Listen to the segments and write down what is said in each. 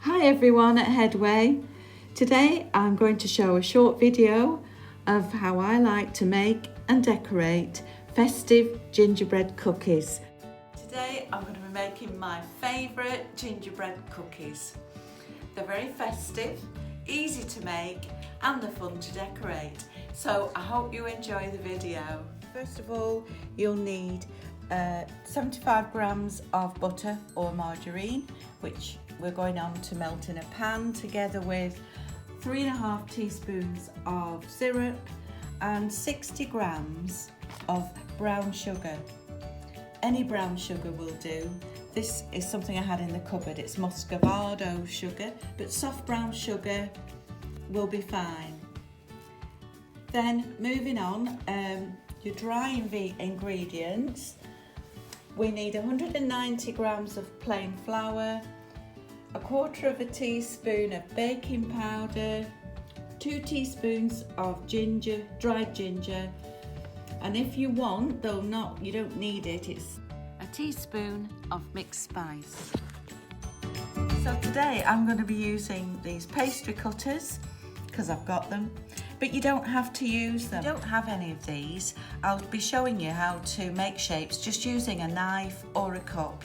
Hi everyone at Headway. Today I'm going to show a short video of how I like to make and decorate festive gingerbread cookies. Today I'm going to be making my favourite gingerbread cookies. They're very festive, easy to make and they're fun to decorate. So I hope you enjoy the video. First of all, you'll need 75 grams of butter or margarine, which we're going on to melt in a pan, together with 3.5 teaspoons of syrup and 60 grams of brown sugar. Any brown sugar will do. This is something I had in the cupboard. It's muscovado sugar, but soft brown sugar will be fine. Then moving on, your dry ingredients. We need 190 grams of plain flour, 1/4 teaspoon of baking powder, 2 teaspoons of dried ginger, and if you want, though you don't need it, it's a teaspoon of mixed spice. So today I'm going to be using these pastry cutters because I've got them, but you don't have to use them. If you don't have any of these, I'll be showing you how to make shapes just using a knife or a cup.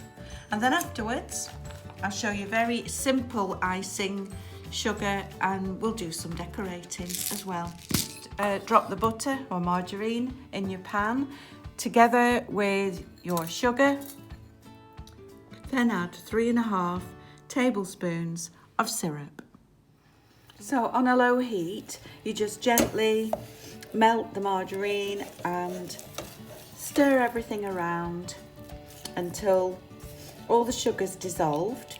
And then afterwards, I'll show you very simple icing, sugar, and we'll do some decorating as well. Drop the butter or margarine in your pan together with your sugar. Then add 3.5 tablespoons of syrup. So on a low heat, you just gently melt the margarine and stir everything around until all the sugar's dissolved.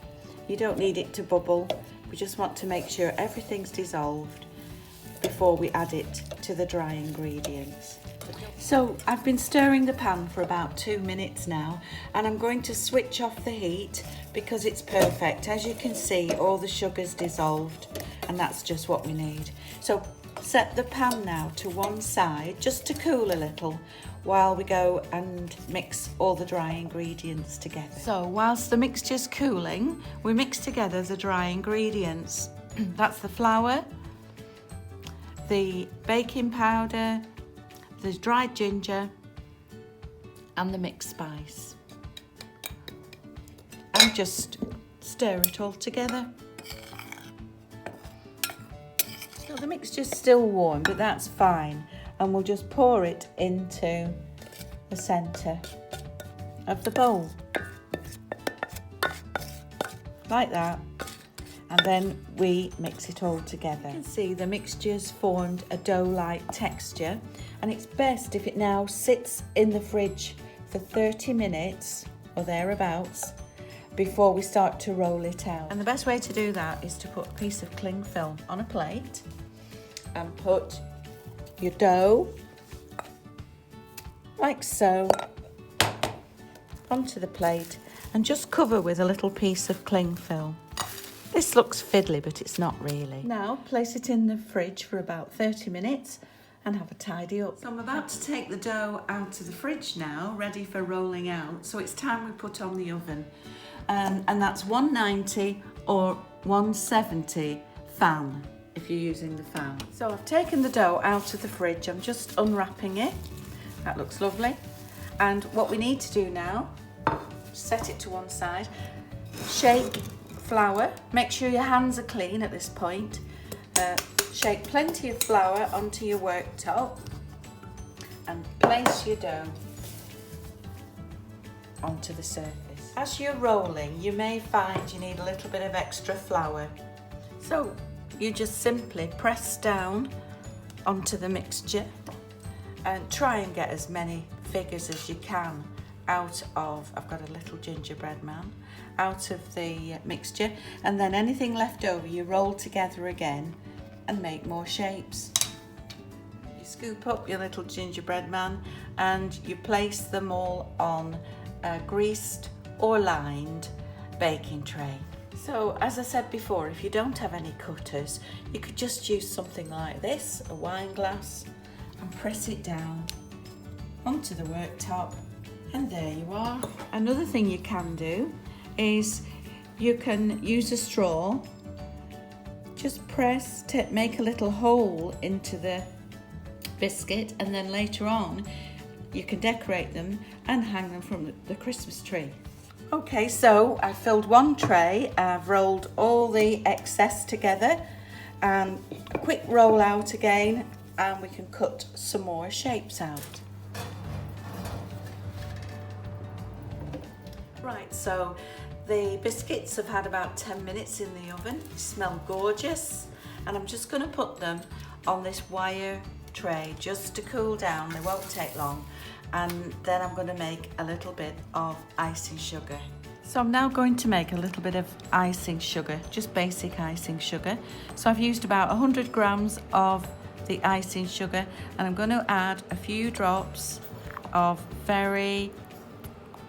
You don't need it to bubble. We just want to make sure everything's dissolved before we add it to the dry ingredients. So I've been stirring the pan for about 2 minutes now, and I'm going to switch off the heat because it's perfect. As you can see, all the sugar's dissolved, and that's just what we need. So set the pan now to one side just to cool a little while we go and mix all the dry ingredients together. So whilst the mixture's cooling, we mix together the dry ingredients. That's the flour, the baking powder, the dried ginger and the mixed spice, and just stir it all together. So the mixture's still warm, but that's fine, and we'll just pour it into the centre of the bowl like that, and then we mix it all together. You can see the mixture's formed a dough-like texture, and it's best if it now sits in the fridge for 30 minutes or thereabouts before we start to roll it out. And the best way to do that is to put a piece of cling film on a plate and put your dough, like so, onto the plate and just cover with a little piece of cling film. This looks fiddly, but it's not really. Now place it in the fridge for about 30 minutes and have a tidy up. So I'm about to take the dough out of the fridge now, ready for rolling out. So it's time we put on the oven. And that's 190 or 170 fan, if you're using the fan. So I've taken the dough out of the fridge. I'm just unwrapping it. That looks lovely. And what we need to do now, set it to one side, shake flour. Make sure your hands are clean at this point. Shake plenty of flour onto your worktop and place your dough onto the surface. As you're rolling, you may find you need a little bit of extra flour. So you just simply press down onto the mixture and try and get as many figures as you can out of, I've got a little gingerbread man, out of the mixture, and then anything left over you roll together again and make more shapes. You scoop up your little gingerbread man and you place them all on a greased or lined baking tray. So as I said before, if you don't have any cutters, you could just use something like this, a wine glass, and press it down onto the worktop, and there you are. Another thing you can do is you can use a straw, just press to make a little hole into the biscuit, and then later on you can decorate them and hang them from the Christmas tree. Okay, so I filled one tray, I've rolled all the excess together, and a quick roll out again, and we can cut some more shapes out. Right, so the biscuits have had about 10 minutes in the oven, they smell gorgeous, and I'm just going to put them on this wire tray just to cool down. They won't take long, and then I'm going to make a little bit of icing sugar. So I'm now going to make a little bit of icing sugar, just basic icing sugar. So I've used about 100 grams of the icing sugar, and I'm going to add a few drops of very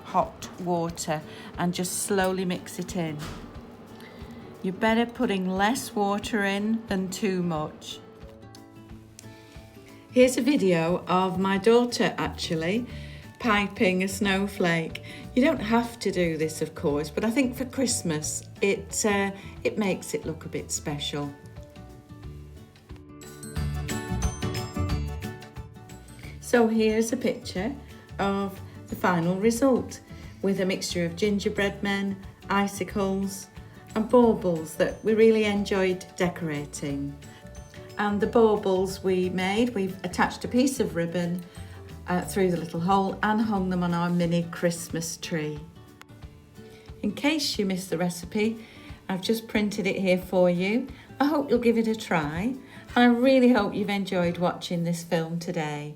hot water and just slowly mix it in. You're better putting less water in than too much. Here's a video of my daughter actually piping a snowflake. You don't have to do this, of course, but I think for Christmas it makes it look a bit special. So here's a picture of the final result with a mixture of gingerbread men, icicles and baubles that we really enjoyed decorating. And the baubles we've attached a piece of ribbon through the little hole and hung them on our mini Christmas tree. In case you missed the recipe, I've just printed it here for you. I hope you'll give it a try. I really hope you've enjoyed watching this film today.